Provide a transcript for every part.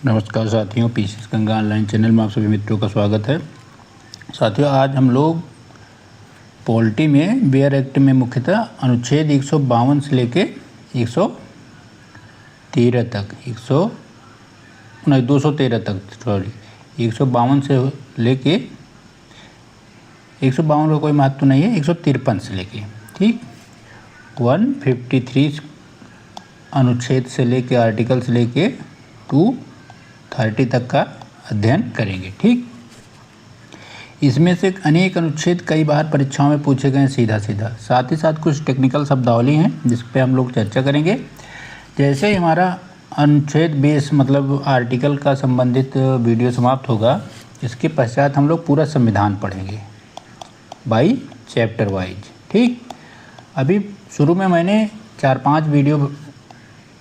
नमस्कार साथियों, PCS Ganga online channel में आप सभी मित्रों का स्वागत है। साथियों, आज हम लोग पॉलिटी में बेयर एक्ट में मुख्यतः अनुच्छेद 152 से लेके 113 तक 213 तक 152 से लेके 152 का कोई महत्व नहीं है, 153 से लेके 153 अनुच्छेद से लेके आर्टिकल से लेके 230 तक का अध्ययन करेंगे। ठीक, इसमें से अनेक अनुच्छेद कई बार परीक्षाओं में पूछे गए सीधा सीधा। साथ ही साथ कुछ टेक्निकल शब्दावली हैं जिस पे हम लोग चर्चा करेंगे। जैसे ही हमारा अनुच्छेद बेस मतलब आर्टिकल का संबंधित वीडियो समाप्त होगा, इसके पश्चात हम लोग पूरा संविधान पढ़ेंगे बाई चैप्टर वाइज। ठीक, अभी शुरू में मैंने 4-5 वीडियो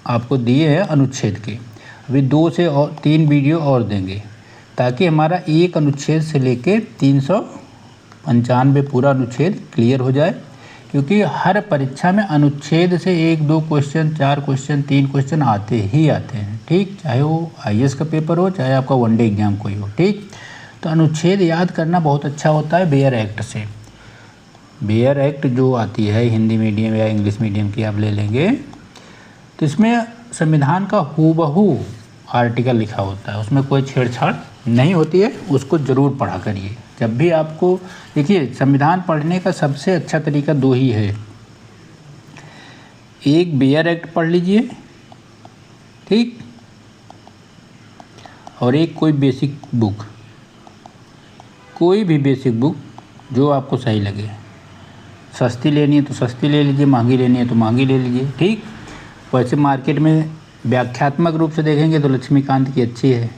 आपको दिए हैं अनुच्छेद के, अभी 2 से और 3 वीडियो और देंगे ताकि हमारा एक अनुच्छेद से लेके 395 पूरा अनुच्छेद क्लियर हो जाए। क्योंकि हर परीक्षा में अनुच्छेद से 1-2 क्वेश्चन, 4 क्वेश्चन, 3 क्वेश्चन आते ही आते हैं। ठीक, चाहे वो आईएएस का पेपर हो, चाहे आपका वनडे एग्जाम कोई हो। ठीक, तो अनुच्छेद याद करना बहुत अच्छा होता है बेयर एक्ट से। बेयर एक्ट जो आती है हिंदी मीडियम या इंग्लिश मीडियम की आप ले लेंगे, तो इसमें संविधान का हूबहू आर्टिकल लिखा होता है, उसमें कोई छेड़छाड़ नहीं होती है। उसको ज़रूर पढ़ा करिए जब भी आपको। देखिए, संविधान पढ़ने का सबसे अच्छा तरीका 2 ही है। एक बेयर एक्ट पढ़ लीजिए, ठीक, और एक कोई बेसिक बुक, कोई भी बेसिक बुक जो आपको सही लगे। सस्ती लेनी है तो सस्ती ले लीजिए, महंगी लेनी है तो महंगी ले लीजिए। ठीक, वैसे मार्केट में व्याख्यात्मक रूप से देखेंगे तो लक्ष्मीकांत की अच्छी है।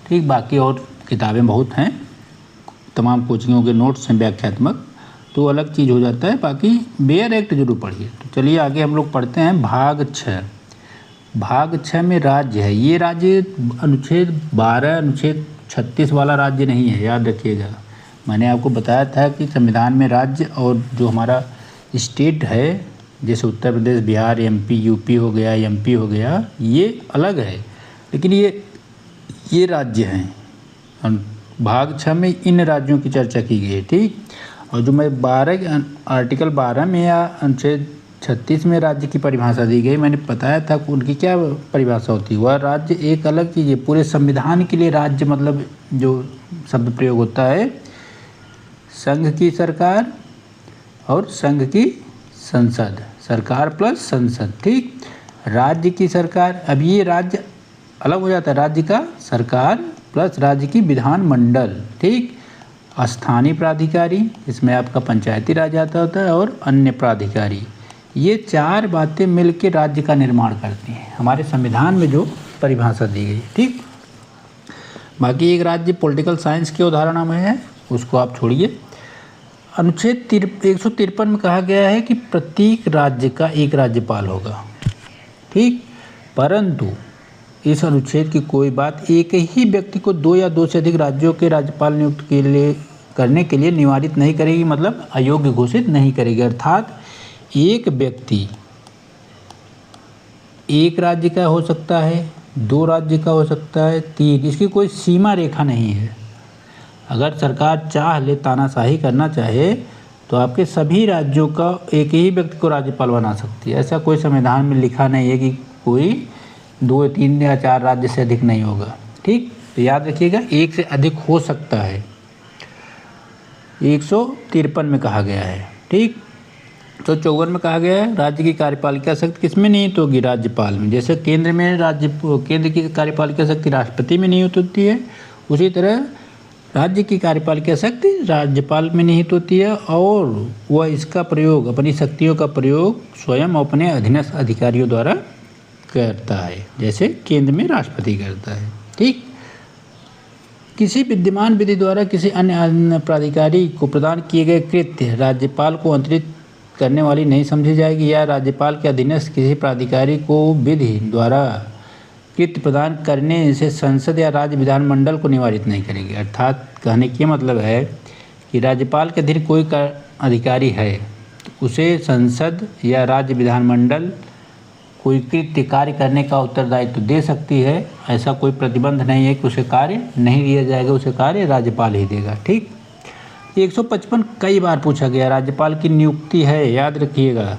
ठीक, बाकी और किताबें बहुत हैं, तमाम कोचिंगों के नोट्स हैं व्याख्यात्मक, तो अलग चीज़ हो जाता है। बाकी बेयर एक्ट जरूर पढ़िए। तो चलिए आगे हम लोग पढ़ते हैं भाग 6। भाग 6 में राज्य है। ये राज्य अनुच्छेद 12 अनुच्छेद 36 वाला राज्य नहीं है, याद रखिएगा। मैंने आपको बताया था कि संविधान में राज्य और जो हमारा स्टेट है, जैसे उत्तर प्रदेश, बिहार, एमपी, यूपी हो गया, एमपी हो गया, ये अलग है, लेकिन ये राज्य हैं। भाग 6 में इन राज्यों की चर्चा की गई है। ठीक, और जो मैं आर्टिकल 12 में या अनुच्छेद 36 में राज्य की परिभाषा दी गई, मैंने बताया था कि उनकी क्या परिभाषा होती है। वह राज्य एक अलग चीज़ है। पूरे संविधान के लिए राज्य मतलब जो शब्द प्रयोग होता है, संघ की सरकार और संघ की संसद, सरकार प्लस संसद। ठीक, राज्य की सरकार, अब ये राज्य अलग हो जाता है, राज्य का सरकार प्लस राज्य की विधानमंडल। ठीक, स्थानीय प्राधिकारी, इसमें आपका पंचायती राज आता होता है, और अन्य प्राधिकारी, ये 4 बातें मिलकर राज्य का निर्माण करती हैं हमारे संविधान में जो परिभाषा दी गई। ठीक, बाकी एक राज्य पॉलिटिकल साइंस के उदाहरण में है, उसको आप छोड़िए। अनुच्छेद 153 में कहा गया है कि प्रत्येक राज्य का एक राज्यपाल होगा। ठीक, परंतु इस अनुच्छेद की कोई बात एक ही व्यक्ति को 2 या 2 से अधिक राज्यों के राज्यपाल नियुक्त करने के लिए निवारित नहीं करेगी, मतलब अयोग्य घोषित नहीं करेगी। अर्थात एक व्यक्ति एक राज्य का हो सकता है, 2 राज्य का हो सकता है, 3, इसकी कोई सीमा रेखा नहीं है। अगर सरकार चाह ले, तानाशाही करना चाहे, तो आपके सभी राज्यों का एक ही व्यक्ति को राज्यपाल बना सकती है। ऐसा कोई संविधान में लिखा नहीं है कि कोई 2, 3 या 4 राज्य से अधिक नहीं होगा। ठीक, तो याद रखिएगा, एक से अधिक हो सकता है, 153 में कहा गया है। ठीक, तो 54 में कहा गया है राज्य की कार्यपालिका शक्ति किसमें निहित होगी? राज्यपाल में। जैसे केंद्र में केंद्र की कार्यपालिका शक्ति राष्ट्रपति में निहित होती है, उसी तरह राज्य की कार्यपालिका शक्ति राज्यपाल में निहित होती है, और वह इसका प्रयोग, अपनी शक्तियों का प्रयोग स्वयं अपने अधीनस्थ अधिकारियों द्वारा करता है, जैसे केंद्र में राष्ट्रपति करता है। ठीक, किसी विद्यमान विधि द्वारा किसी अन्य प्राधिकारी को प्रदान किए गए कृत्य राज्यपाल को अंतरित करने वाली नहीं समझी जाएगी, या राज्यपाल के अधीनस्थ किसी प्राधिकारी को विधि द्वारा कृत्य प्रदान करने से संसद या राज्य विधानमंडल को निवारित नहीं करेगी। अर्थात कहने के मतलब है कि राज्यपाल के अधीन कोई अधिकारी है, तो उसे संसद या राज्य विधानमंडल कोई कृत्य कार्य करने का उत्तरदायित्व तो दे सकती है, ऐसा कोई प्रतिबंध नहीं है कि उसे कार्य नहीं दिया जाएगा, उसे कार्य राज्यपाल ही देगा। ठीक। 155 कई बार पूछा गया, राज्यपाल की नियुक्ति है, याद रखिएगा।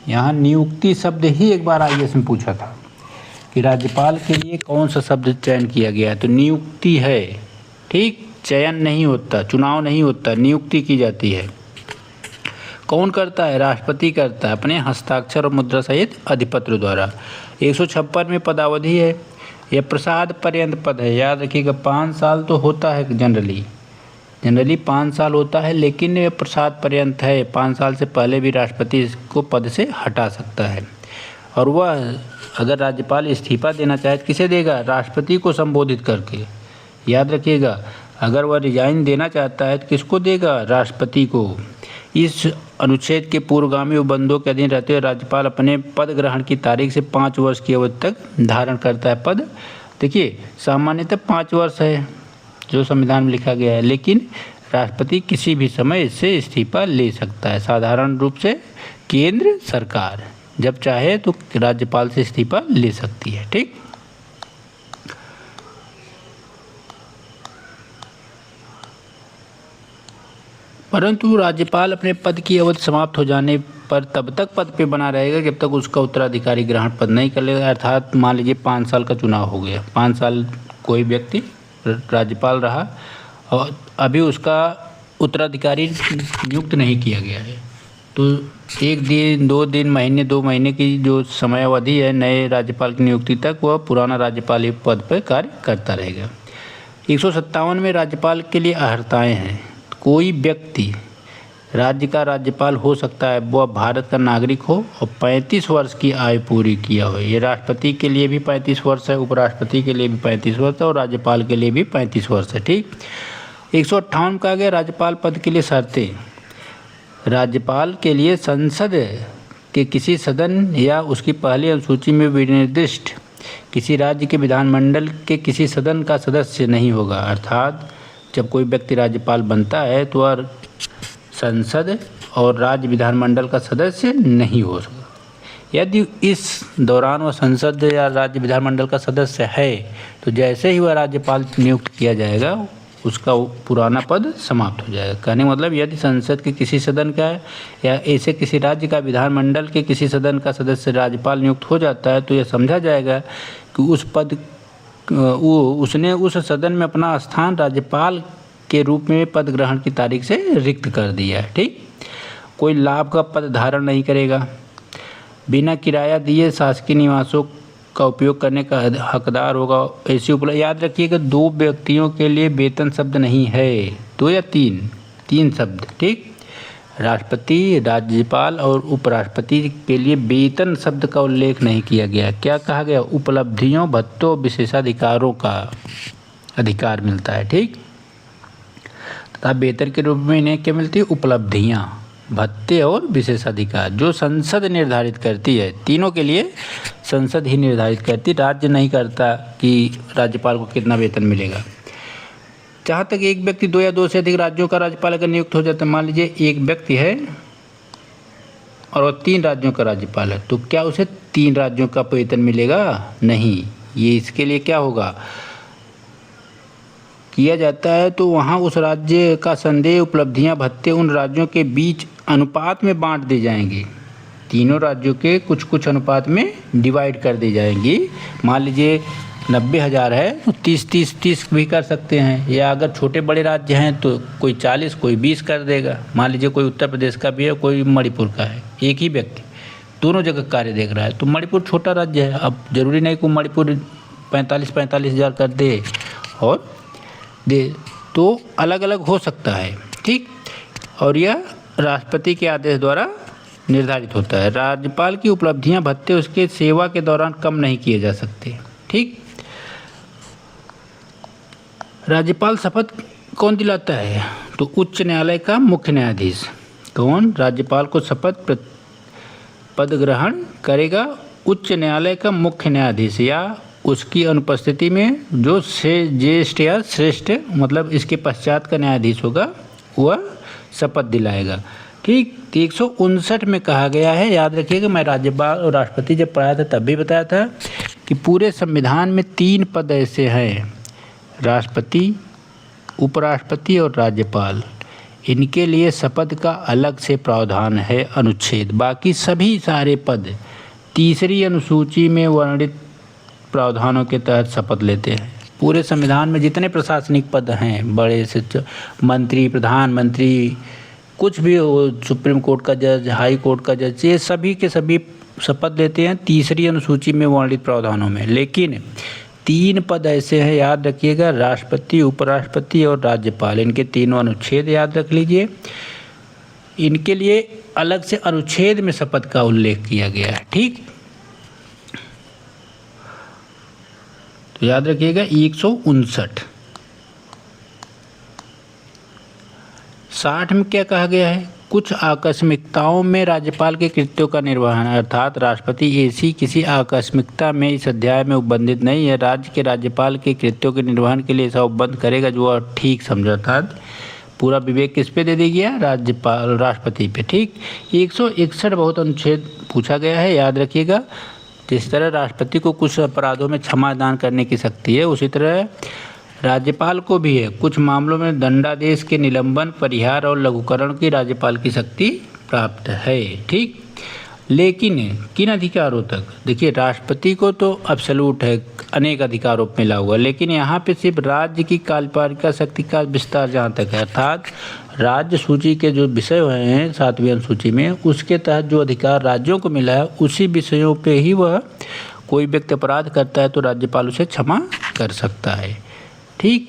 यहाँ नियुक्ति शब्द ही एक बार IAS में पूछा था कि राज्यपाल के लिए कौन सा शब्द चयन किया गया है, तो नियुक्ति है। ठीक, चयन नहीं होता, चुनाव नहीं होता, नियुक्ति की जाती है। कौन करता है? राष्ट्रपति करता है अपने हस्ताक्षर और मुद्रा सहित अधिपत्र द्वारा। 156 में पदावधि है, यह प्रसाद पर्यंत पद है, याद रखिएगा। 5 साल तो होता है जनरली 5 साल होता है, लेकिन यह प्रसाद पर्यंत है। 5 साल से पहले भी राष्ट्रपति इसको पद से हटा सकता है। और वह अगर राज्यपाल इस्तीफा देना चाहे तो किसे देगा? राष्ट्रपति को संबोधित करके, याद रखिएगा। अगर वह रिजाइन देना चाहता है तो किसको देगा? राष्ट्रपति को। इस अनुच्छेद के पूर्वगामी उपबंधों के अधीन रहते हुए राज्यपाल अपने पद ग्रहण की तारीख से 5 वर्ष की अवधि तक धारण करता है पद। देखिए, सामान्यतः 5 वर्ष है जो संविधान में लिखा गया है, लेकिन राष्ट्रपति किसी भी समय इससे इस्तीफा ले सकता है। साधारण रूप से केंद्र सरकार जब चाहे तो राज्यपाल से इस्तीफा ले सकती है। ठीक। परंतु राज्यपाल अपने पद की अवधि समाप्त हो जाने पर तब तक पद पे बना रहेगा जब तक उसका उत्तराधिकारी ग्रहण पद नहीं कर लेगा। अर्थात मान लीजिए 5 साल का चुनाव हो गया, 5 साल कोई व्यक्ति राज्यपाल रहा और अभी उसका उत्तराधिकारी नियुक्त नहीं किया गया है, तो 1 दिन 2 दिन महीने 2 महीने की जो समय अवधि है नए राज्यपाल की नियुक्ति तक, वह पुराना राज्यपाल ही पद पर कार्य करता रहेगा। 157 में राज्यपाल के लिए अर्हताएँ हैं। कोई व्यक्ति राज्य का राज्यपाल हो सकता है वह भारत का नागरिक हो और 35 वर्ष की आयु पूरी किया हो। ये राष्ट्रपति के लिए भी 35 वर्ष है, उपराष्ट्रपति के लिए भी 35 वर्ष है और राज्यपाल के लिए भी 35 वर्ष है। ठीक। 158 कहा गया राज्यपाल पद के लिए शर्तें। राज्यपाल के लिए संसद के किसी सदन या उसकी पहली अनुसूची में विनिर्दिष्ट किसी राज्य के विधानमंडल के किसी सदन का सदस्य नहीं होगा। अर्थात जब कोई व्यक्ति राज्यपाल बनता है तो वह संसद और राज्य विधानमंडल का सदस्य नहीं हो सकता। यदि इस दौरान वह संसद या राज्य विधानमंडल का सदस्य है तो जैसे ही वह राज्यपाल नियुक्त किया जाएगा उसका पुराना पद समाप्त हो जाएगा। कहने का मतलब यदि संसद के किसी सदन का या ऐसे किसी राज्य का विधानमंडल के किसी सदन का सदस्य राज्यपाल नियुक्त हो जाता है तो यह समझा जाएगा कि उसने उस सदन में अपना स्थान राज्यपाल के रूप में पद ग्रहण की तारीख से रिक्त कर दिया है। ठीक। कोई लाभ का पद धारण नहीं करेगा। बिना किराया दिए शासकीय निवासों का उपयोग करने का हकदार होगा। ऐसी उपलब्ध, याद रखिएगा 2 व्यक्तियों के लिए वेतन शब्द नहीं है, 2 या 3 शब्द। ठीक। राष्ट्रपति, राज्यपाल और उपराष्ट्रपति के लिए वेतन शब्द का उल्लेख नहीं किया गया। क्या कहा गया? उपलब्धियों, भत्तों, विशेषाधिकारों का अधिकार मिलता है। ठीक। तथा वेतन के रूप में इन्हें क्या मिलती है? उपलब्धियां, भत्ते और विशेषाधिकार जो संसद निर्धारित करती है। तीनों के लिए संसद ही निर्धारित करती, राज्य नहीं करता कि राज्यपाल को कितना वेतन मिलेगा। जहाँ तक एक व्यक्ति 2 या 2 से अधिक राज्यों का राज्यपाल अगर नियुक्त हो जाता है, मान लीजिए एक व्यक्ति है और वो 3 राज्यों का राज्यपाल है, तो क्या उसे 3 राज्यों का वेतन मिलेगा? नहीं। ये इसके लिए क्या होगा किया जाता है, तो वहाँ उस राज्य का संदेह, उपलब्धियां, भत्ते उन राज्यों के बीच अनुपात में बांट दी जाएंगी। तीनों राज्यों के कुछ कुछ अनुपात में डिवाइड कर दी जाएंगी। मान लीजिए 90,000 है तो 30 भी कर सकते हैं, या अगर छोटे बड़े राज्य हैं तो कोई 40 कोई 20 कर देगा। मान लीजिए कोई उत्तर प्रदेश का भी है, कोई मणिपुर का है, एक ही व्यक्ति दोनों जगह कार्य देख रहा है, तो मणिपुर छोटा राज्य है, अब जरूरी नहीं कि मणिपुर 45,000 कर दे और दे, तो अलग अलग हो सकता है। ठीक। और यह राष्ट्रपति के आदेश द्वारा निर्धारित होता है। राज्यपाल की उपलब्धियां, भत्ते उसके सेवा के दौरान कम नहीं किए जा सकते। ठीक। राज्यपाल शपथ कौन दिलाता है? तो उच्च न्यायालय का मुख्य न्यायाधीश। कौन? राज्यपाल को शपथ पद ग्रहण करेगा उच्च न्यायालय का मुख्य न्यायाधीश या उसकी अनुपस्थिति में जो ज्येष्ठ या श्रेष्ठ, मतलब इसके पश्चात का न्यायाधीश होगा, वह शपथ दिलाएगा। ठीक। तो 159 में कहा गया है, याद रखिएगा, मैं राज्यपाल और राष्ट्रपति जब पढ़ाया था तब भी बताया था कि पूरे संविधान में 3 पद ऐसे हैं, राष्ट्रपति, उपराष्ट्रपति और राज्यपाल। इनके लिए शपथ का अलग से प्रावधान है अनुच्छेद। बाकी सभी सारे पद तीसरी अनुसूची में वर्णित प्रावधानों के तहत शपथ लेते हैं। पूरे संविधान में जितने प्रशासनिक पद हैं, बड़े से मंत्री, प्रधानमंत्री, कुछ भी हो, सुप्रीम कोर्ट का जज, हाई कोर्ट का जज, ये सभी के सभी शपथ लेते हैं तीसरी अनुसूची में वर्णित प्रावधानों में। लेकिन 3 पद ऐसे हैं, याद रखिएगा, राष्ट्रपति, उपराष्ट्रपति और राज्यपाल। इनके तीनों अनुच्छेद याद रख लीजिए। इनके लिए अलग से अनुच्छेद में शपथ का उल्लेख किया गया है। ठीक, तो याद रखिएगा 159। 60 में क्या कहा गया है? कुछ आकस्मिकताओं में राज्यपाल के कृत्यों का निर्वहन, अर्थात राष्ट्रपति ऐसी किसी आकस्मिकता में इस अध्याय में उपबंधित नहीं है, राज्य के राज्यपाल के कृत्यों के निर्वहन के लिए ऐसा उपबंध करेगा जो वह ठीक समझा। अर्थात पूरा विवेक किस पे दे दिया गया? राज्यपाल, राष्ट्रपति पे। ठीक, 161 बहुत अनुच्छेद पूछा गया है, याद रखिएगा। जिस तरह राष्ट्रपति को कुछ अपराधों में क्षमा दान करने की शक्ति है, उसी तरह राज्यपाल को भी है। कुछ मामलों में दंडादेश के निलंबन, परिहार और लघुकरण की राज्यपाल की शक्ति प्राप्त है। ठीक, लेकिन किन अधिकारों तक? देखिए, राष्ट्रपति को तो अब्सोल्यूट है, अनेक अधिकारों में मिला हुआ, लेकिन यहाँ पे सिर्फ राज्य की कार्यपालिका शक्ति का विस्तार जहाँ तक है, अर्थात राज्य सूची के जो विषय हैं 7वीं अनुसूची में, उसके तहत जो अधिकार राज्यों को मिला है, उसी विषयों पे ही वह कोई व्यक्ति अपराध करता है तो राज्यपाल उसे क्षमा कर सकता है। ठीक,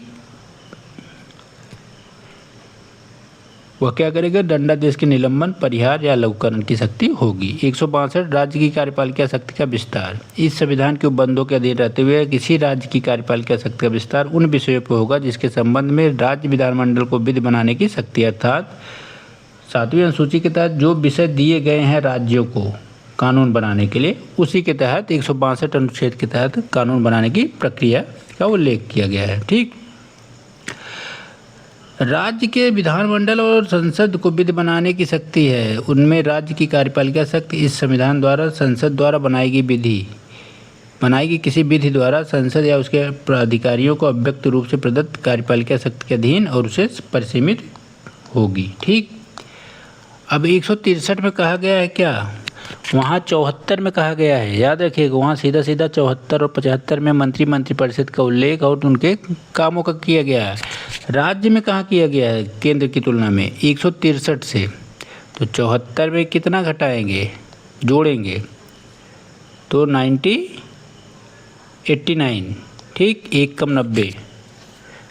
वह क्या करेगा? दंडादेश के निलंबन, परिहार या लघुकरण की शक्ति होगी। 162 राज्य की कार्यपालिका शक्ति का विस्तार। इस संविधान के उपबंधों के अधीन रहते हुए किसी राज्य की कार्यपालिका शक्ति का विस्तार उन विषयों पर होगा जिसके संबंध में राज्य विधानमंडल को विधि बनाने की शक्ति, अर्थात 7वीं अनुसूची के तहत जो विषय दिए गए हैं राज्यों को कानून बनाने के लिए, उसी के तहत 162 अनुच्छेद के तहत कानून बनाने की प्रक्रिया का उल्लेख किया गया है। ठीक, राज्य के विधानमंडल और संसद को विधि बनाने की शक्ति है। उनमें राज्य की कार्यपालिका शक्ति इस संविधान द्वारा संसद द्वारा बनाएगी किसी विधि द्वारा संसद या उसके अधिकारियों को अव्यक्त रूप से प्रदत्त कार्यपालिका शक्ति के अधीन और उसे परिसीमित होगी। ठीक, अब 163 में कहा गया है क्या? वहाँ 74 में कहा गया है, याद रखिएगा। वहाँ सीधा 74 और 75 में मंत्रिपरिषद का उल्लेख और उनके कामों का किया गया है। राज्य में कहाँ किया गया है केंद्र की तुलना में? 163 से। तो 74 में कितना घटाएंगे, जोड़ेंगे तो 89। ठीक, 1 कम 90।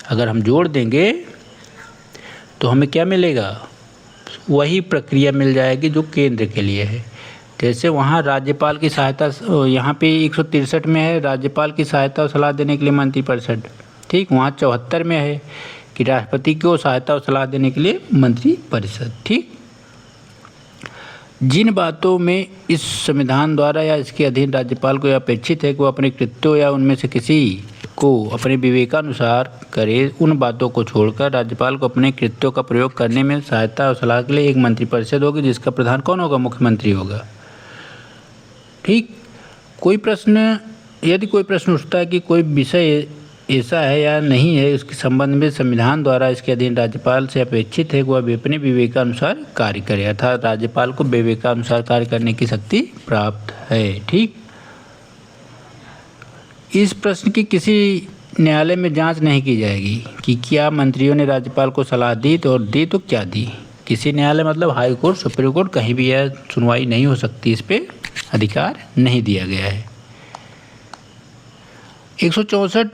अगर हम जोड़ देंगे तो हमें क्या मिलेगा? वही प्रक्रिया मिल जाएगी जो केंद्र के लिए है। जैसे वहाँ राज्यपाल की सहायता, यहाँ पे 163 में है राज्यपाल की सहायता और सलाह देने के लिए मंत्रिपरिषद। ठीक, वहाँ 74 में है कि राष्ट्रपति को सहायता और सलाह देने के लिए मंत्रिपरिषद। ठीक, जिन बातों में इस संविधान द्वारा या इसके अधीन राज्यपाल को यह अपेक्षित है कि वो अपने कृत्यों या उनमें से किसी को अपने विवेकानुसार करे, उन बातों को छोड़कर राज्यपाल को अपने कृत्यों का प्रयोग करने में सहायता और सलाह के लिए एक मंत्रिपरिषद होगी जिसका प्रधान कौन होगा? मुख्यमंत्री होगा। ठीक, यदि कोई प्रश्न उठता है कि कोई विषय ऐसा है या नहीं है, उसके संबंध में संविधान द्वारा इसके अधीन राज्यपाल से अपेक्षित है कि वह अपने विवेकानुसार कार्य करे, अर्थात राज्यपाल को विवेकानुसार कार्य करने की शक्ति प्राप्त है। ठीक, इस प्रश्न की किसी न्यायालय में जांच नहीं की जाएगी कि क्या मंत्रियों ने राज्यपाल को सलाह दी तो क्या दी। किसी न्यायालय मतलब हाई कोर्ट, सुप्रीम कोर्ट, कहीं भी यह सुनवाई नहीं हो सकती, इस पे अधिकार नहीं दिया गया है। 164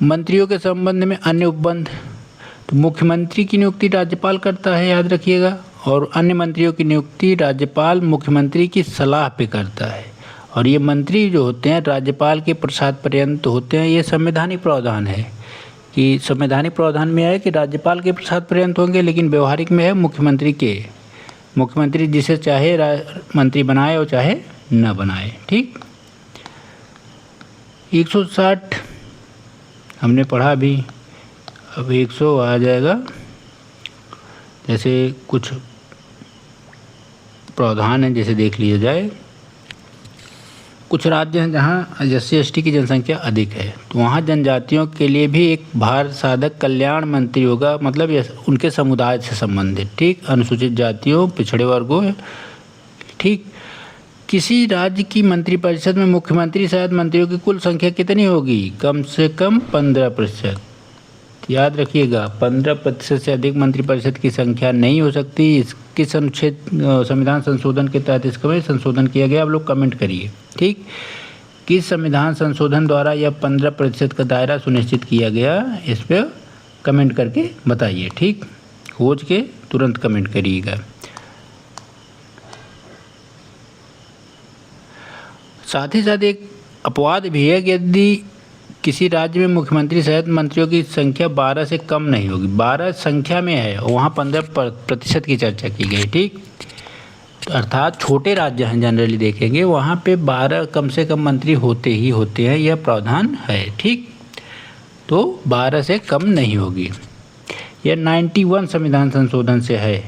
मंत्रियों के संबंध में अन्य उपबंध। तो मुख्यमंत्री की नियुक्ति राज्यपाल करता है, याद रखिएगा, और अन्य मंत्रियों की नियुक्ति राज्यपाल मुख्यमंत्री की सलाह पे करता है। और ये मंत्री जो होते हैं राज्यपाल के प्रसाद पर्यंत होते हैं। ये संवैधानिक प्रावधान है कि संवैधानिक प्रावधान में है कि राज्यपाल के प्रसाद पर्यंत होंगे, लेकिन व्यवहारिक में है मुख्यमंत्री जिसे चाहे मंत्री बनाए और चाहे न बनाए। ठीक, 160 हमने पढ़ा भी, अब 100 आ जाएगा। जैसे कुछ प्रावधान है, जैसे देख लिया जाए। कुछ राज्य हैं जहाँ SC/ST की जनसंख्या अधिक है, तो वहाँ जनजातियों के लिए भी एक भार साधक कल्याण मंत्री होगा, मतलब उनके समुदाय से संबंधित, ठीक, अनुसूचित जातियों, पिछड़े वर्गों, ठीक। किसी राज्य की मंत्रिपरिषद में मुख्यमंत्री सहित मंत्रियों की कुल संख्या कितनी होगी? कम से कम 15%। याद रखिएगा, 15% से अधिक मंत्रिपरिषद की संख्या नहीं हो सकती। किस अनुच्छेद संविधान संशोधन के तहत इसका संशोधन किया गया, आप लोग कमेंट करिए, ठीक। किस संविधान संशोधन द्वारा यह 15% का दायरा सुनिश्चित किया गया, इस पर कमेंट करके बताइए, ठीक। खोज के तुरंत कमेंट करिएगा। साथ ही साथ एक अपवाद भी है कि यदि किसी राज्य में मुख्यमंत्री सहित मंत्रियों की संख्या 12 से कम नहीं होगी, 12 संख्या में है, वहाँ 15% की चर्चा की गई, ठीक। तो अर्थात छोटे राज्य हैं, जनरली देखेंगे वहाँ पे 12 कम से कम मंत्री होते ही होते हैं, यह प्रावधान है, ठीक। तो 12 से कम नहीं होगी। यह 91 संविधान संशोधन से है,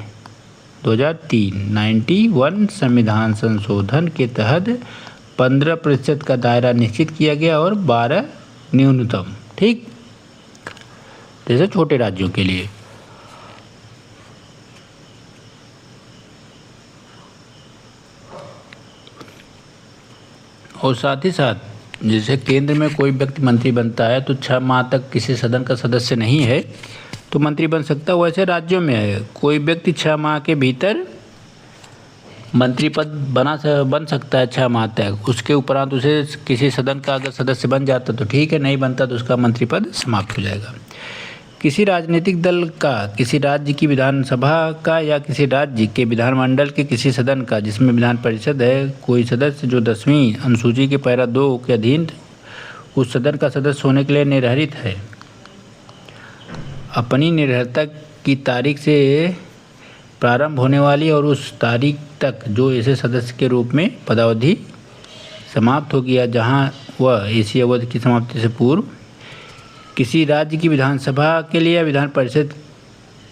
2003 91 संविधान संशोधन के तहत 15% का दायरा निश्चित किया गया और 12 न्यूनतम, ठीक, जैसे छोटे राज्यों के लिए। और साथ ही साथ जैसे केंद्र में कोई व्यक्ति मंत्री बनता है तो 6 माह तक किसी सदन का सदस्य नहीं है तो मंत्री बन सकता है, वैसे राज्यों में है कोई व्यक्ति 6 माह के भीतर मंत्री पद बन सकता है 6 माह तक। उसके उपरांत उसे किसी सदन का अगर सदस्य बन जाता तो ठीक है, नहीं बनता तो उसका मंत्री पद समाप्त हो जाएगा। किसी राजनीतिक दल का, किसी राज्य की विधानसभा का या किसी राज्य के विधानमंडल के किसी सदन का जिसमें विधान परिषद है, कोई सदस्य जो 10वीं अनुसूची के पैरा 2 के अधीन उस सदन का सदस्य होने के लिए निर्धारित है, अपनी निर्धारिता की तारीख से प्रारंभ होने वाली और उस तारीख तक जो ऐसे सदस्य के रूप में पदावधि समाप्त हो गया, जहां वह ऐसी अवधि की समाप्ति से पूर्व किसी राज्य की विधानसभा के लिए या विधान परिषद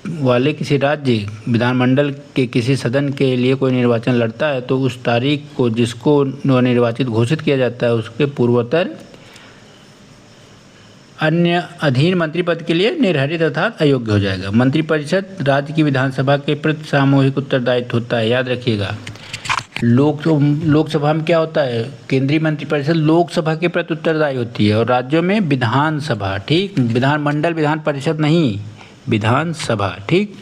वाले किसी राज्य विधानमंडल के किसी सदन के लिए कोई निर्वाचन लड़ता है तो उस तारीख को जिसको निर्वाचित घोषित किया जाता है उसके पूर्वोत्तर अन्य अधीन मंत्री पद के लिए निर्धारित अर्थात अयोग्य हो जाएगा। मंत्रिपरिषद राज्य की विधानसभा के प्रति सामूहिक उत्तरदायित्व होता है, याद रखिएगा। लोकसभा में क्या होता है, केंद्रीय मंत्रिपरिषद लोकसभा के प्रति उत्तरदायी होती है और राज्यों में विधानसभा, ठीक, विधानमंडल विधान परिषद नहीं, विधानसभा, ठीक।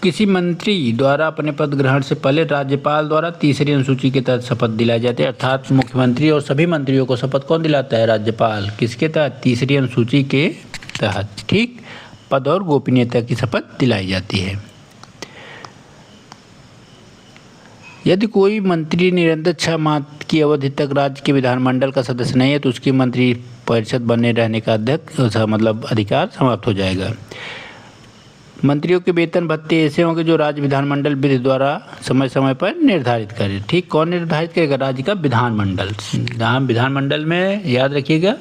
किसी मंत्री द्वारा अपने पद ग्रहण से पहले राज्यपाल द्वारा तीसरी अनुसूची के तहत शपथ दिलाई जाती है, अर्थात मुख्यमंत्री और सभी मंत्रियों को शपथ कौन दिलाता है, राज्यपाल। किसके तहत, तीसरी अनुसूची के तहत, ठीक। पद और गोपनीयता की शपथ दिलाई जाती है। यदि कोई मंत्री निरंतर 6 माह की अवधि तक राज्य के विधानमंडल का सदस्य नहीं है तो उसकी मंत्री परिषद बने रहने का मतलब अधिकार समाप्त हो जाएगा। मंत्रियों के वेतन भत्ते ऐसे होंगे जो राज्य विधानमंडल विधि द्वारा समय समय पर निर्धारित करे, ठीक। कौन निर्धारित करेगा, राज्य का विधानमंडल। जहाँ विधानमंडल में याद रखिएगा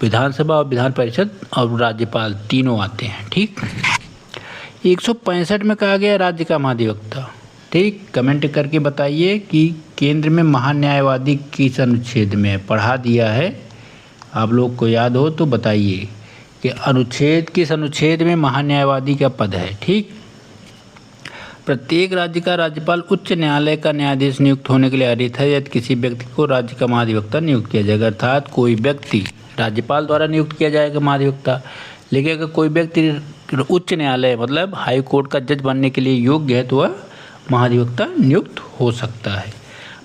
विधानसभा और विधान परिषद और राज्यपाल तीनों आते हैं, ठीक। 165 में कहा गया राज्य का महाधिवक्ता, ठीक। कमेंट करके बताइए कि केंद्र में महान्यायवादी किस अनुच्छेद में पढ़ा दिया है, आप लोग को याद हो तो बताइए कि किस अनुच्छेद में महान्यायवादी का पद है, ठीक। प्रत्येक राज्य का राज्यपाल उच्च न्यायालय का न्यायाधीश नियुक्त होने के लिए अर्हित है यदि किसी व्यक्ति को राज्य का महाधिवक्ता नियुक्त किया जाएगा, अर्थात कोई व्यक्ति राज्यपाल द्वारा नियुक्त किया जाएगा महाधिवक्ता, लेकिन अगर कोई व्यक्ति उच्च न्यायालय मतलब हाई कोर्ट का जज बनने के लिए योग्य है तो वह महाधिवक्ता नियुक्त हो सकता है।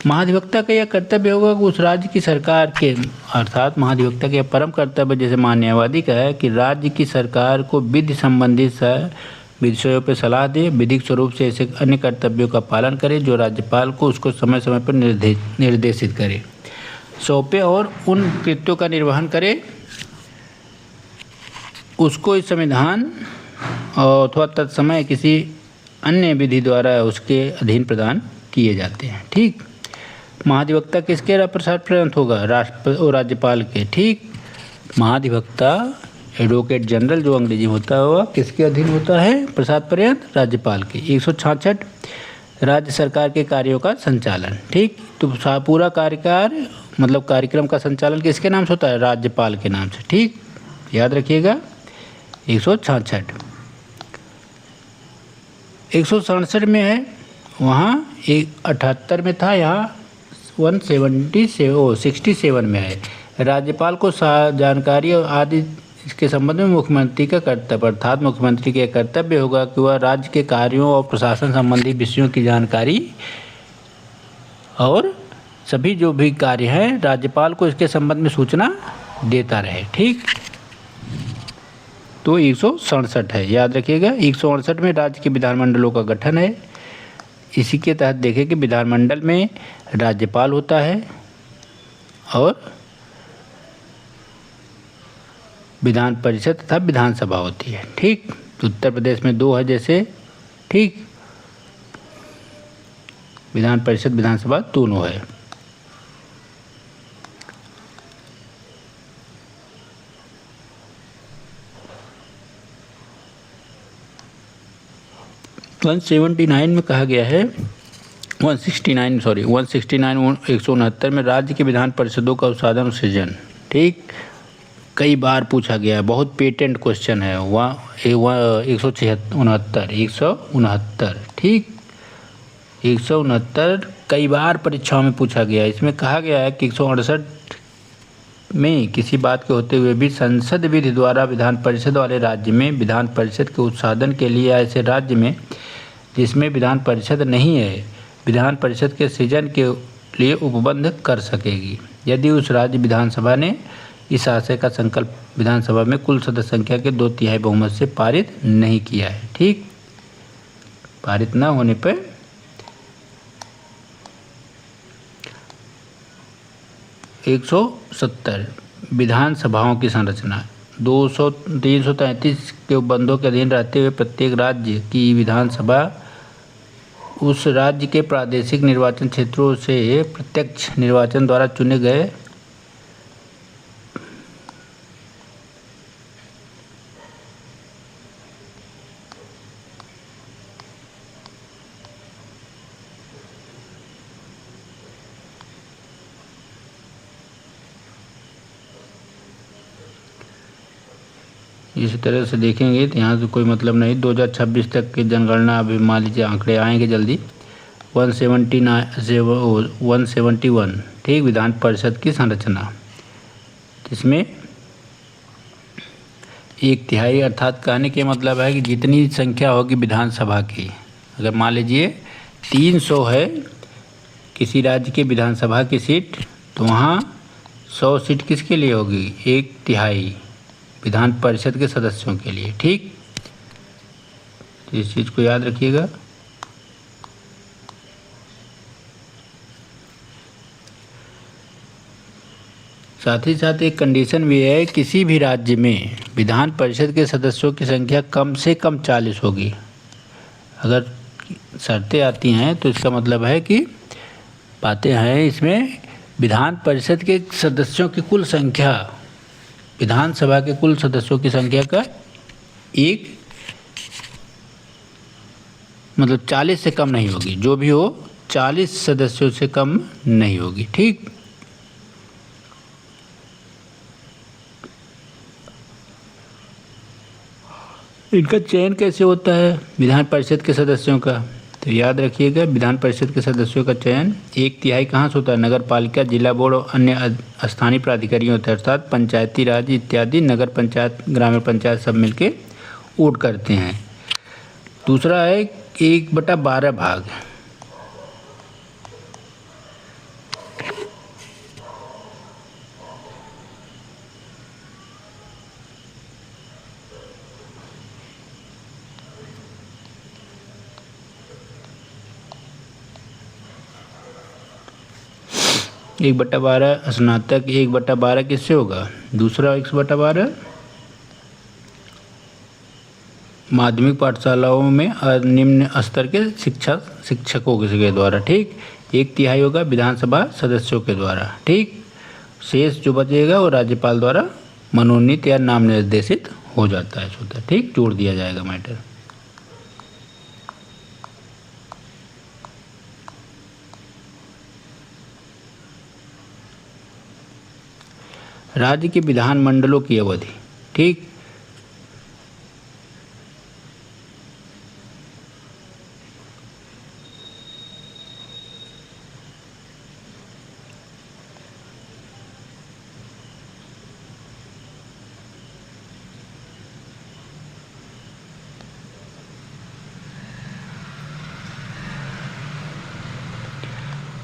महाधिवक्ता का यह कर्तव्य होगा कि उस राज्य की सरकार के, अर्थात महाधिवक्ता का यह परम कर्तव्य जैसे महान्यायवादी का है कि राज्य की सरकार को विधि संबंधित विषयों पर सलाह दे, विधिक स्वरूप से ऐसे अन्य कर्तव्यों का पालन करे जो राज्यपाल को उसको समय समय पर निर्देशित करे, सौंपे और उन कृत्यों का निर्वहन करे उसको इस संविधान अथवा तत्समय किसी अन्य विधि द्वारा उसके अधीन प्रदान किए जाते हैं, ठीक। महाधिवक्ता किसके प्रसाद होगा, राज्यपाल के, ठीक। महाधिवक्ता एडवोकेट जनरल जो अंग्रेजी होता है वह किसके अधीन होता है? प्रसाद पर्यंत राज्यपाल के। 166 राज्य सरकार के कार्यों का संचालन। ठीक, तो पूरा कार्यकाल मतलब कार्यक्रम का संचालन किसके नाम से होता है? राज्यपाल के नाम से। ठीक, याद रखिएगा। 166 167 में है, वहाँ 78 में था, यहाँ 167 में है। राज्यपाल को जानकारी आदि इसके संबंध में मुख्यमंत्री का कर्तव्य, अर्थात मुख्यमंत्री के कर्तव्य होगा कि वह राज्य के कार्यों और प्रशासन संबंधी विषयों की जानकारी और सभी जो भी कार्य हैं राज्यपाल को इसके संबंध में सूचना देता रहे। ठीक, तो 167 है, याद रखिएगा। 168 में राज्य के विधानमंडलों का गठन है। इसी के तहत देखें कि विधानमंडल में राज्यपाल होता है और विधान परिषद तथा विधानसभा होती है। ठीक, उत्तर प्रदेश में 2 है जैसे। ठीक, विधान परिषद विधानसभा दोनों है। वन 169 में कहा गया है 169 में राज्य के विधान परिषदों का उत्साधन और सृजन। ठीक, कई बार पूछा गया है, बहुत पेटेंट क्वेश्चन है। 169 ठीक, 169 कई बार परीक्षाओं में पूछा गया है। इसमें कहा गया है कि 168 में किसी बात के होते हुए भी संसद विधि द्वारा विधान परिषद वाले राज्य में विधान परिषद के उत्साधन के लिए ऐसे राज्य में जिसमें विधान परिषद नहीं है विधान परिषद के सृजन के लिए उपबंध कर सकेगी, यदि उस राज्य विधानसभा ने इस आशय का संकल्प विधानसभा में कुल सदस्य संख्या के 2/3 बहुमत से पारित नहीं किया है। ठीक, पारित न होने पर 170 विधानसभाओं की संरचना। 333 के उपबंधों के अधीन रहते हुए प्रत्येक राज्य की विधानसभा उस राज्य के प्रादेशिक निर्वाचन क्षेत्रों से प्रत्यक्ष निर्वाचन द्वारा चुने गए इसी तरह से देखेंगे तो यहाँ से कोई मतलब नहीं। 2026 तक की जनगणना अभी मान लीजिए आंकड़े आएंगे जल्दी। 171 ठीक, विधान परिषद की संरचना, जिसमें 1/3 अर्थात कहने के मतलब है कि जितनी संख्या होगी विधानसभा की, अगर मान लीजिए 300 है किसी राज्य के विधानसभा की सीट, तो वहाँ 100 सीट किसके लिए होगी? 1/3 विधान परिषद के सदस्यों के लिए। ठीक, तो इस चीज़ को याद रखिएगा। साथ ही साथ एक कंडीशन भी है, किसी भी राज्य में विधान परिषद के सदस्यों की संख्या कम से कम 40 होगी। अगर शर्तें आती हैं तो इसका मतलब है कि बातें हैं इसमें विधान परिषद के सदस्यों की कुल संख्या विधानसभा के कुल सदस्यों की संख्या का एक मतलब 40 से कम नहीं होगी, जो भी हो 40 सदस्यों से कम नहीं होगी। ठीक, इनका चयन कैसे होता है विधान परिषद के सदस्यों का? तो याद रखिएगा, विधान परिषद के सदस्यों का चयन 1/3 कहाँ से होता है? नगर पालिका, जिला बोर्ड और अन्य स्थानीय प्राधिकारियों होते हैं, अर्थात पंचायती राज इत्यादि नगर पंचायत, ग्रामीण पंचायत सब मिलके वोट करते हैं। दूसरा है 1/12 भाग। एक 1/12 स्नातक, 1/12 किससे होगा? दूसरा 1/12 माध्यमिक पाठशालाओं में निम्न स्तर के शिक्षकों के द्वारा। ठीक, 1/3 होगा विधानसभा सदस्यों के द्वारा। ठीक, शेष जो बचेगा वो राज्यपाल द्वारा मनोनीत या नाम निर्देशित हो जाता है स्वतः, ठीक, जोड़ दिया जाएगा मैटर। राज्य के विधानमंडलों की अवधि, ठीक,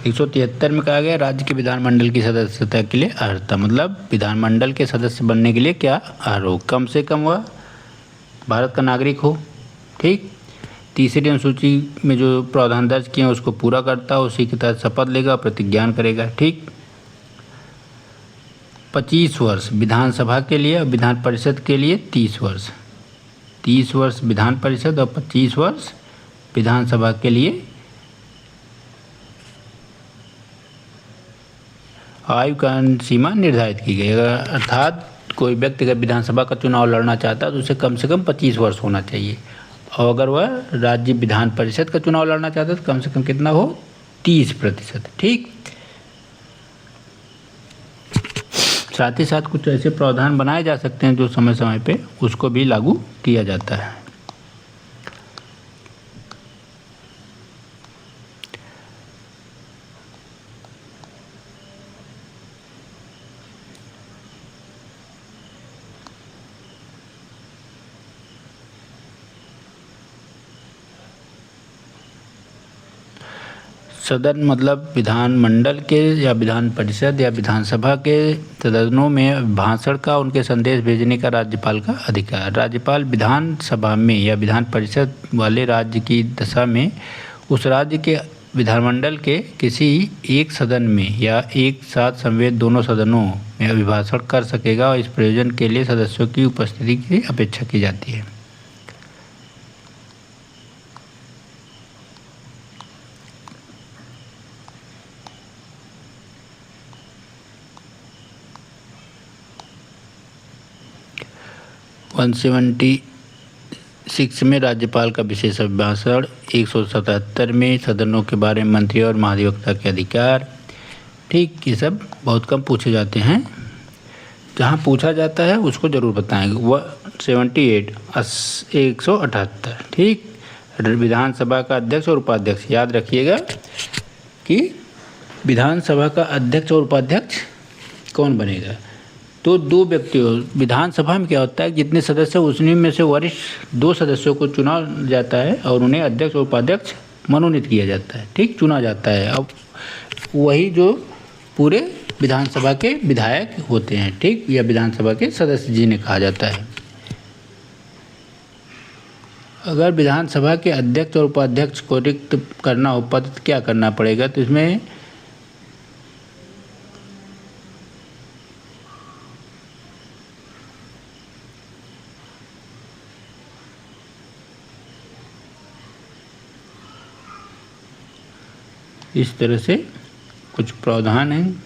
एक 173 में कहा गया राज्य के विधानमंडल की सदस्यता के लिए अर्हता, मतलब विधानमंडल के सदस्य बनने के लिए क्या अर्ह हो, कम से कम वह भारत का नागरिक हो, ठीक। तीसरी अनुसूची में जो प्रावधान दर्ज किए हैं उसको पूरा करता हो, उसी के तहत शपथ लेगा, प्रतिज्ञान करेगा, ठीक। 25 वर्ष विधानसभा के लिए और विधान परिषद के लिए 30 वर्ष, 30 वर्ष विधान परिषद और 25 वर्ष विधानसभा के लिए आयु का सीमा निर्धारित की गई है। अर्थात कोई व्यक्ति अगर विधानसभा का चुनाव लड़ना चाहता है तो उसे कम से कम 25 वर्ष होना चाहिए, और अगर वह राज्य विधान परिषद का चुनाव लड़ना चाहता है तो कम से कम कितना हो, 30%, ठीक। साथ ही साथ कुछ ऐसे प्रावधान बनाए जा सकते हैं जो समय समय पे उसको भी लागू किया जाता है। सदन मतलब विधानमंडल के या विधान परिषद या विधानसभा के सदनों में भाषण का, उनके संदेश भेजने का राज्यपाल का अधिकार। राज्यपाल विधानसभा में या विधान परिषद वाले राज्य की दशा में उस राज्य के विधानमंडल के किसी एक सदन में या एक साथ समवेत दोनों सदनों में अभिभाषण कर सकेगा, और इस प्रयोजन के लिए सदस्यों की उपस्थिति की अपेक्षा की जाती है। वन 176 में राज्यपाल का विशेष अभिभाषण, 177 में सदनों के बारे में मंत्री और महाधिवक्ता के अधिकार, ठीक, ये सब बहुत कम पूछे जाते हैं। जहाँ पूछा जाता है उसको ज़रूर बताएंगे। 178 178, ठीक, विधानसभा का अध्यक्ष और उपाध्यक्ष, याद रखिएगा कि विधानसभा का अध्यक्ष और उपाध्यक्ष कौन बनेगा, तो 2 व्यक्तियों, विधानसभा में क्या होता है, जितने सदस्य उन्हीं में से वरिष्ठ 2 सदस्यों को चुना जाता है और उन्हें अध्यक्ष और उपाध्यक्ष मनोनीत किया जाता है, ठीक, चुना जाता है। अब वही जो पूरे विधानसभा के विधायक होते हैं, ठीक, या विधानसभा के सदस्य जिन्हें कहा जाता है। अगर विधानसभा के अध्यक्ष और उपाध्यक्ष को रिक्त करना हो पद, तो क्या करना पड़ेगा, तो इसमें इस तरह से कुछ प्रावधान हैं।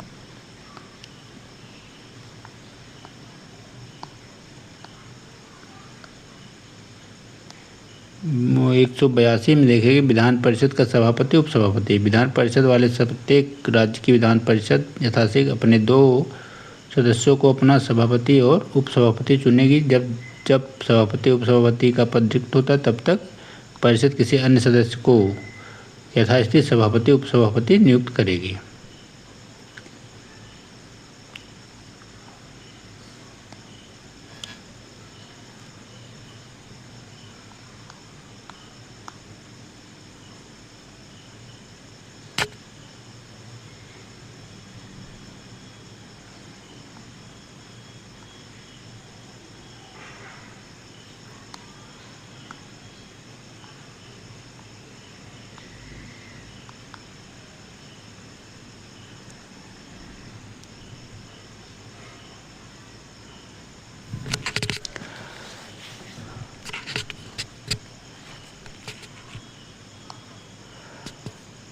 वो 182 में देखेंगे विधान परिषद का सभापति उपसभापति। विधान परिषद वाले प्रत्येक राज्य की विधान परिषद यथाशीघ्र अपने 2 सदस्यों को अपना सभापति और उपसभापति चुनेगी। जब सभापति उपसभापति का पद रिक्त होता है तब तक परिषद किसी अन्य सदस्य को यथास्थिति सभापति उपसभापति नियुक्त करेगी।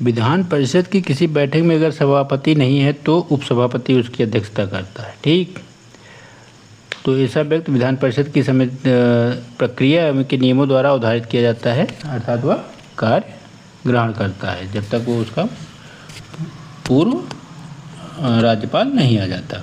विधान परिषद की किसी बैठक में अगर सभापति नहीं है तो उपसभापति उसकी अध्यक्षता करता है, ठीक। तो ऐसा व्यक्ति विधान परिषद की प्रक्रिया के नियमों द्वारा उद्धारित किया जाता है, अर्थात वह कार्य ग्रहण करता है जब तक वो उसका पूर्व राज्यपाल नहीं आ जाता।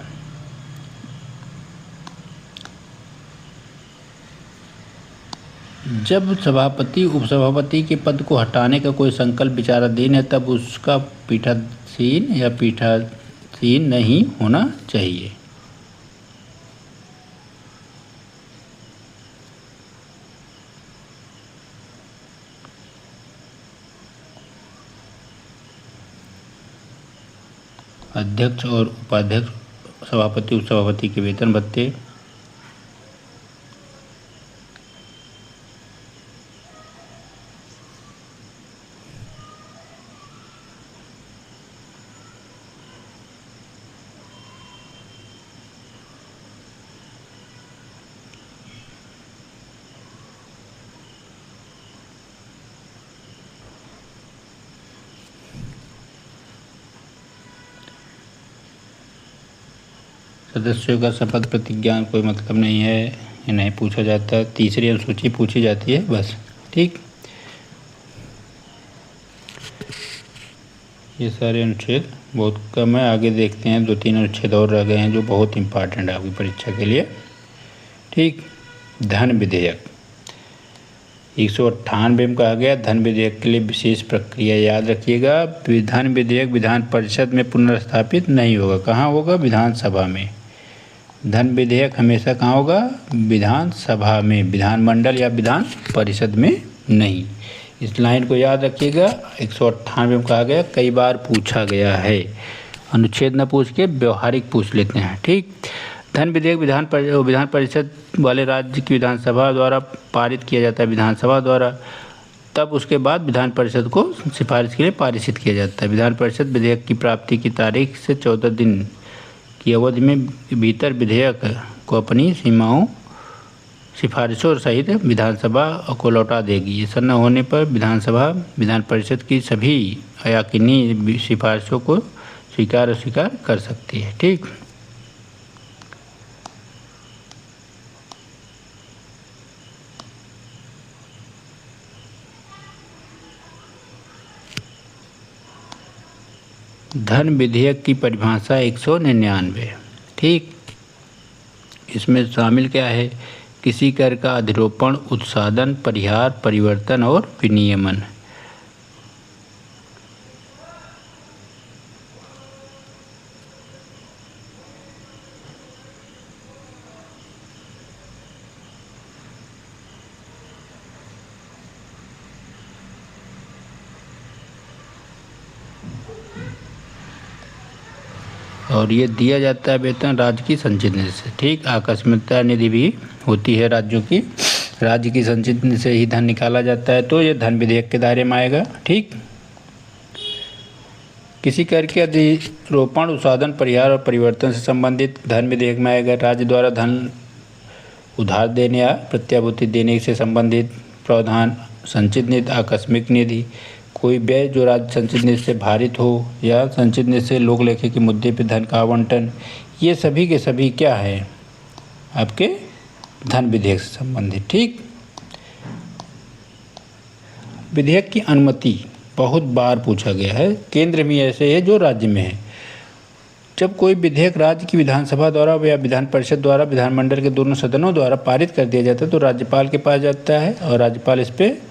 जब सभापति उपसभापति के पद को हटाने का कोई संकल्प विचाराधीन है तब उसका पीठासीन या पीठासीन नहीं होना चाहिए। अध्यक्ष और उपाध्यक्ष, सभापति उपसभापति के वेतन भत्ते, सदस्यों का शपथ प्रतिज्ञा कोई मतलब नहीं है, ये नहीं पूछा जाता। तीसरी अनुसूची पूछी जाती है बस, ठीक। ये सारे अनुच्छेद बहुत कम है, आगे देखते हैं 2-3 अनुच्छेद और रह गए हैं जो बहुत इंपॉर्टेंट है आपकी परीक्षा के लिए, ठीक। धन विधेयक 198 में कहा गया धन विधेयक के लिए विशेष प्रक्रिया याद रखिएगा। धन विधेयक विधान परिषद में पुनर्स्थापित नहीं होगा। कहाँ होगा? विधानसभा में। धन विधेयक हमेशा कहाँ होगा? विधानसभा में, विधानमंडल या विधान परिषद में नहीं। इस लाइन को याद रखिएगा। 198 में कहा गया, कई बार पूछा गया है, अनुच्छेद न पूछ के व्यवहारिक पूछ लेते हैं, ठीक। धन विधेयक विधान परिषद वाले राज्य की विधानसभा द्वारा पारित किया जाता है, विधानसभा द्वारा, तब उसके बाद विधान परिषद को सिफारिश के लिए पारित किया जाता है। विधान परिषद विधेयक की प्राप्ति की तारीख से 14 दिन की अवधि में भीतर विधेयक को अपनी सीमाओं, सिफारिशों सहित विधानसभा को लौटा देगी। ऐसा न होने पर विधानसभा विधान परिषद की सभी अयाकिनी सिफारिशों को स्वीकार अस्वीकार कर सकती है, ठीक। धन विधेयक की परिभाषा 199, ठीक। इसमें शामिल क्या है? किसी कर का अधिरोपण, उत्साधन, परिहार, परिवर्तन और विनियमन। और ये दिया जाता है वेतन राज्य की संचित निधि से, ठीक। आकस्मिकता निधि भी होती है राज्यों की, राज्य की संचित निधि से ही धन निकाला जाता है, तो ये धन विधेयक के दायरे में आएगा, ठीक। किसी कर के अधिरोपण, उत्साधन, परिहार और परिवर्तन से संबंधित धन विधेयक में आएगा। राज्य द्वारा धन उधार देने या प्रत्याभूति देने से संबंधित प्रावधान, संचित निधि, आकस्मिक निधि, कोई व्यय जो राज्य संचित निधि से भारित हो या संचित निधि से लोक लेखे के मुद्दे पर धन का आवंटन, ये सभी के सभी क्या है? आपके धन विधेयक से संबंधित, ठीक। विधेयक की अनुमति बहुत बार पूछा गया है। केंद्र में ऐसे है जो राज्य में है। जब कोई विधेयक राज्य की विधानसभा द्वारा या विधान परिषद द्वारा विधानमंडल के दोनों सदनों द्वारा पारित कर दिया जाता है तो राज्यपाल के पास जाता है और राज्यपाल इस पर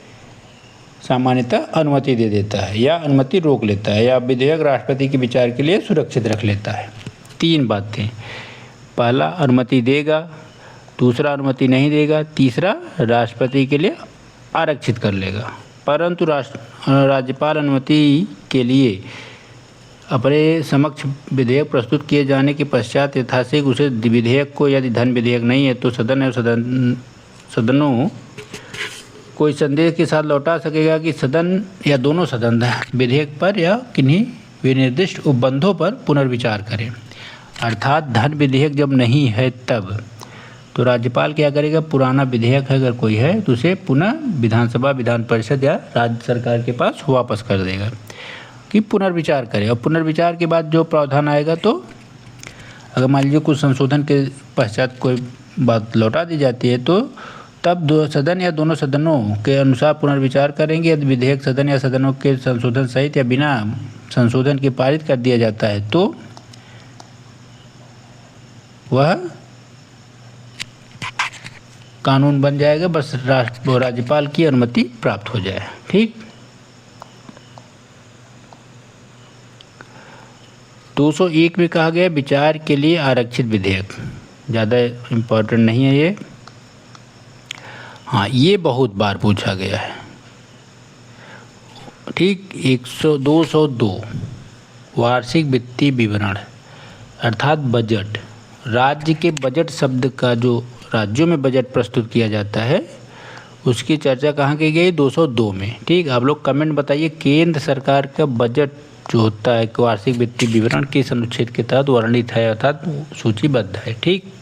सामान्यतः अनुमति दे देता है या अनुमति रोक लेता है या विधेयक राष्ट्रपति के विचार के लिए सुरक्षित रख लेता है। 3 बातें, पहला अनुमति देगा, दूसरा अनुमति नहीं देगा, तीसरा राष्ट्रपति के लिए आरक्षित कर लेगा। परंतु राज्यपाल अनुमति के लिए अपने समक्ष विधेयक प्रस्तुत किए जाने के पश्चात यथाशीघ्र उसे विधेयक को, यदि धन विधेयक नहीं है तो सदन एवं सदनों कोई संदेश के साथ लौटा सकेगा कि सदन या दोनों सदन विधेयक पर या किन्हीं विनिर्दिष्ट उपबंधों पर पुनर्विचार करें। अर्थात धन विधेयक जब नहीं है तब तो राज्यपाल क्या करेगा? पुराना विधेयक है अगर कोई है तो उसे पुनः विधानसभा, विधान परिषद या राज्य सरकार के पास वापस कर देगा कि पुनर्विचार करे। और पुनर्विचार के बाद जो प्रावधान आएगा, तो अगर मान लीजिए कुछ संशोधन के पश्चात कोई बात लौटा दी जाती है तो तब सदन या दोनों सदनों के अनुसार पुनर्विचार करेंगे। यदि विधेयक सदन या सदनों के संशोधन सहित या बिना संशोधन के पारित कर दिया जाता है तो वह कानून बन जाएगा, बस राज्यपाल की अनुमति प्राप्त हो जाए। ठीक। 201 में कहा गया विचार के लिए आरक्षित विधेयक, ज़्यादा इम्पोर्टेंट नहीं है ये। हाँ, ये बहुत बार पूछा गया है। ठीक। 202 वार्षिक वित्तीय विवरण अर्थात बजट। राज्य के बजट शब्द का जो राज्यों में बजट प्रस्तुत किया जाता है उसकी चर्चा कहाँ की गई? 202 में। ठीक। आप लोग कमेंट बताइए केंद्र सरकार का बजट जो होता है वार्षिक वित्तीय विवरण किस अनुच्छेद के तहत वर्णित है अर्थात सूचीबद्ध है। ठीक।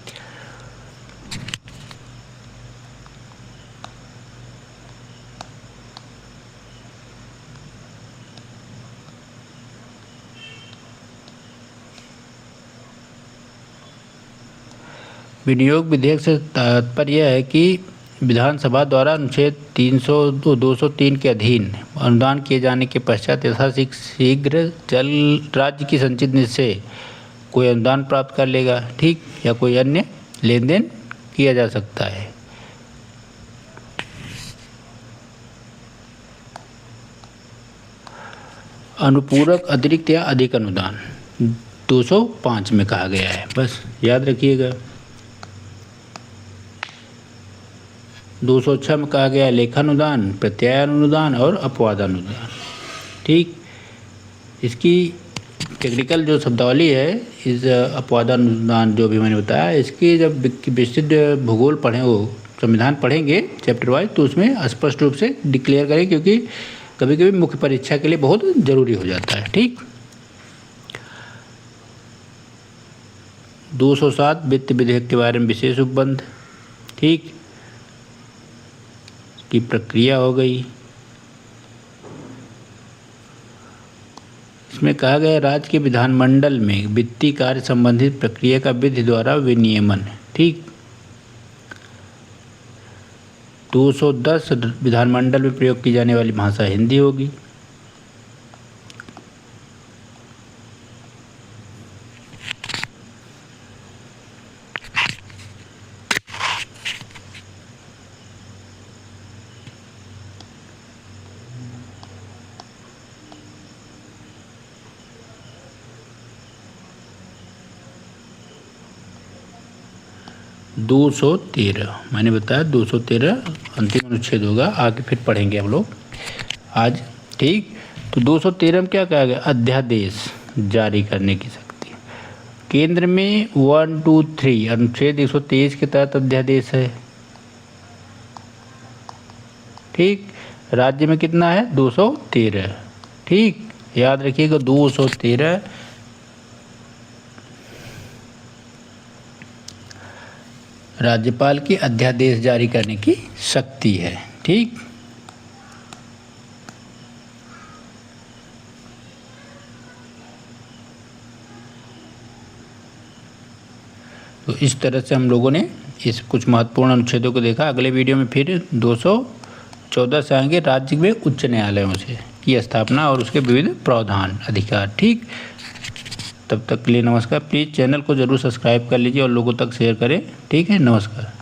विनियोग विधेयक से तात्पर्य यह है कि विधानसभा द्वारा अनुच्छेद 203 के अधीन अनुदान किए जाने के पश्चात यथाशीघ्र जल राज्य की संचित निधि से कोई अनुदान प्राप्त कर लेगा। ठीक। या कोई अन्य लेन देन किया जा सकता है। अनुपूरक अतिरिक्त या अधिक अनुदान 205 में कहा गया है, बस याद रखिएगा। 206 में कहा गया लेखानुदान, प्रत्यायानुदान और अपवादानुदान। ठीक। इसकी टेक्निकल जो शब्दावली है इस अपवादानुदान जो भी मैंने बताया, इसकी जब विस्तृत भूगोल पढ़ें वो संविधान पढ़ेंगे चैप्टर वाइज तो उसमें स्पष्ट रूप से डिक्लेयर करें, क्योंकि कभी कभी मुख्य परीक्षा के लिए बहुत ज़रूरी हो जाता है। ठीक। 207 वित्त विधेयक के बारे में विशेष उपबंध। ठीक। की प्रक्रिया हो गई। इसमें कहा गया राज्य के विधानमंडल में वित्तीय कार्य संबंधित प्रक्रिया का विधि द्वारा विनियमन। ठीक। 210 विधानमंडल में प्रयोग की जाने वाली भाषा हिंदी होगी। दो 213 मैंने बताया 213 अंतिम अनुच्छेद होगा, आगे फिर पढ़ेंगे हम लोग आज। ठीक। तो 213 में क्या कहा गया? अध्यादेश जारी करने की शक्ति। केंद्र में 1, 2, 3 अनुच्छेद 123 के तहत अध्यादेश है। ठीक। राज्य में कितना है? 213। ठीक। याद रखिएगा 213 राज्यपाल की अध्यादेश जारी करने की शक्ति है। ठीक। तो इस तरह से हम लोगों ने इस कुछ महत्वपूर्ण अनुच्छेदों को देखा। अगले वीडियो में फिर 214 से आएंगे राज्य में उच्च न्यायालयों से की स्थापना और उसके विविध प्रावधान अधिकार। ठीक। तब तक के लिए नमस्कार। प्लीज़ चैनल को ज़रूर सब्सक्राइब कर लीजिए और लोगों तक शेयर करें। ठीक है। नमस्कार।